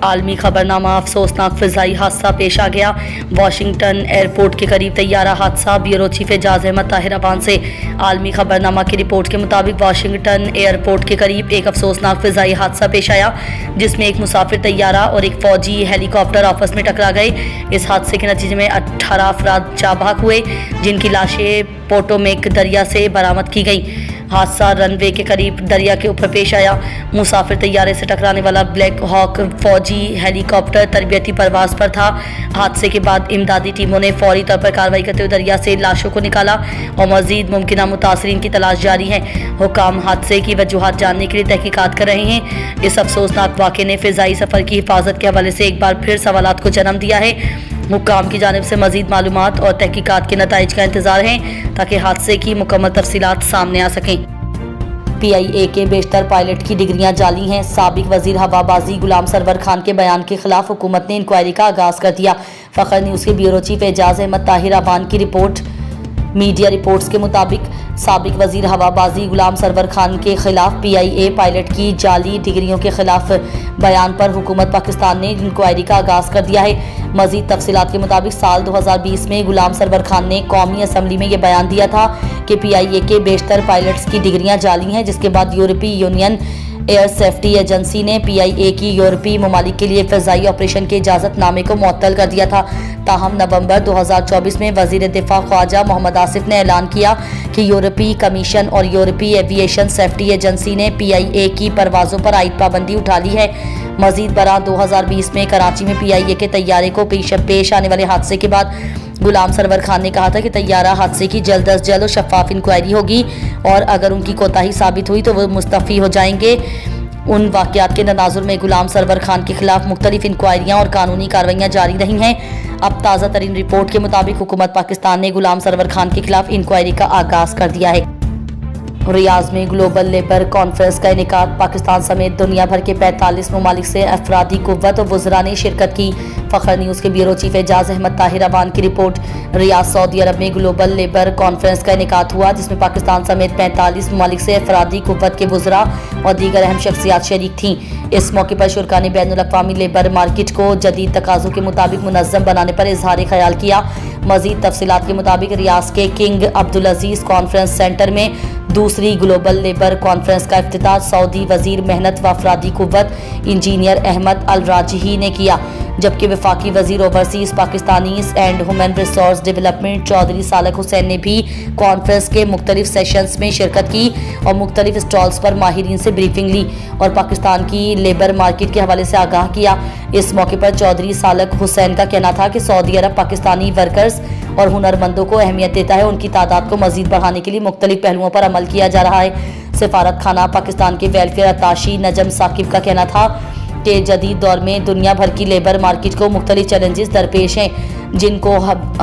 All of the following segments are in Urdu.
عالمی خبرنامہ افسوسناک فضائی حادثہ پیش آ گیا۔ واشنگٹن ایئرپورٹ کے قریب طیارہ حادثہ۔ بیورو چیف اعجاز احمد طاہر افغان سے عالمی خبرنامہ کی رپورٹ کے مطابق واشنگٹن ایئرپورٹ کے قریب ایک افسوسناک فضائی حادثہ پیش آیا، جس میں ایک مسافر طیارہ اور ایک فوجی ہیلی کاپٹر آپس میں ٹکرا گئے۔ اس حادثے کے نتیجے میں 18 افراد جاں بحق ہوئے، جن کی لاشیں پوٹومیک دریا سے برآمد کی گئیں۔ حادثہ رن وے کے قریب دریا کے اوپر پیش آیا۔ مسافر طیارے سے ٹکرانے والا بلیک ہاک فوجی ہیلی کاپٹر تربیتی پرواز پر تھا۔ حادثے کے بعد امدادی ٹیموں نے فوری طور پر کارروائی کرتے ہوئے دریا سے لاشوں کو نکالا اور مزید ممکنہ متاثرین کی تلاش جاری ہے۔ حکام حادثے کی وجوہات جاننے کے لیے تحقیقات کر رہے ہیں۔ اس افسوسناک واقعے نے فضائی سفر کی حفاظت کے حوالے سے ایک بار پھر سوالات کو جنم دیا ہے۔ حکام کی جانب سے مزید معلومات اور تحقیقات کے نتائج کا انتظار ہے تاکہ حادثے کی مکمل تفصیلات سامنے آ سکیں۔ پی آئی اے کے بیشتر پائلٹ کی ڈگریاں جعلی ہیں۔ سابق وزیر ہوا بازی غلام سرور خان کے بیان کے خلاف حکومت نے انکوائری کا آغاز کر دیا۔ فخر نیوز کے بیورو چیف اعجاز احمد طاہر افغان کی رپورٹ۔ میڈیا رپورٹس کے مطابق سابق وزیر ہوا بازی غلام سرور خان کے خلاف پی آئی اے پائلٹ کی جعلی ڈگریوں کے خلاف بیان پر حکومت پاکستان نے انکوائری کا آغاز کر دیا ہے۔ مزید تفصیلات کے مطابق سال 2020 میں غلام سرور خان نے قومی اسمبلی میں یہ بیان دیا تھا کہ پی آئی اے کے بیشتر پائلٹس کی ڈگریاں جعلی ہیں، جس کے بعد یورپی یونین ایئر سیفٹی ایجنسی نے پی آئی اے کی یورپی ممالک کے لیے فضائی آپریشن کے اجازت نامے کو معطل کر دیا تھا۔ تاہم نومبر 2024 میں وزیر دفاع خواجہ محمد آصف نے اعلان کیا کہ یورپی کمیشن اور یورپی ایوییشن سیفٹی ایجنسی نے پی آئی اے کی پروازوں پر عائد پابندی اٹھا لی ہے۔ مزید برآں 2020 میں کراچی میں پی آئی اے کے طیارے کو پیش آنے والے حادثے کے بعد غلام سرور خان نے کہا تھا کہ طیارہ حادثے کی جلد از جلد اور شفاف انکوائری ہوگی اور اگر ان کی کوتاہی ثابت ہوئی تو وہ مستعفی ہو جائیں گے۔ ان واقعات کے تناظر میں غلام سرور خان کے خلاف مختلف انکوائریاں اور قانونی کارروائیاں جاری رہی ہیں۔ اب تازہ ترین رپورٹ کے مطابق حکومت پاکستان نے غلام سرور خان کے خلاف انکوائری کا آغاز کر دیا ہے۔ ریاض میں گلوبل لیبر کانفرنس کا انعقاد۔ پاکستان سمیت دنیا بھر کے 45 ممالک سے افرادی قوت اور وزراء نے شرکت کی۔ فخر نیوز کے بیورو چیف اعجاز احمد طاہر افغان کی رپورٹ۔ ریاض سعودی عرب میں گلوبل لیبر کانفرنس کا انعقاد ہوا، جس میں پاکستان سمیت 45 ممالک سے افرادی قوت کے وزراء اور دیگر اہم شخصیات شریک تھیں۔ اس موقع پر شرکاء نے بین الاقوامی لیبر مارکیٹ کو جدید تقاضوں کے مطابق منظم بنانے پر اظہار خیال کیا۔ مزید تفصیلات کے مطابق ریاض کے کنگ عبدالعزیز کانفرنس سینٹر میں دوسری گلوبل لیبر کانفرنس کا افتتاح سعودی وزیر محنت و افرادی قوت انجینئر احمد الراجحی نے کیا، جبکہ وفاقی وزیر overseas Pakistanis and human resource development Chaudhry Saleh Hussain نے بھی کانفرنس کے مختلف سیشنز میں شرکت کی اور مختلف اسٹالز پر ماہرین سے بریفنگ لی اور پاکستان کی لیبر مارکیٹ کے حوالے سے آگاہ کیا۔ اس موقع پر چودھری صالح حسین کا کہنا تھا کہ سعودی عرب پاکستانی ورکرز اور ہنرمندوں کو اہمیت دیتا ہے، ان کی تعداد کو مزید بڑھانے کے لیے مختلف پہلوؤں پر عمل کیا جا رہا ہے۔ سفارت خانہ پاکستان کے ویلفیئر اتاشی نجم ثاقب کا کہنا تھا کہ جدید دور میں دنیا بھر کی لیبر مارکیٹ کو مختلف چیلنجز درپیش ہیں، جن کو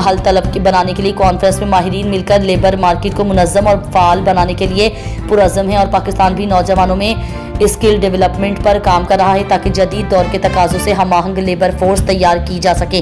حل طلب بنانے کے لیے کانفرنس میں ماہرین مل کر لیبر مارکیٹ کو منظم اور فعال بنانے کے لیے پرعزم ہیں اور پاکستان بھی نوجوانوں میں اسکل ڈیولپمنٹ پر کام کر رہا ہے تاکہ جدید دور کے تقاضوں سے ہم آہنگ لیبر فورس تیار کی جا سکے۔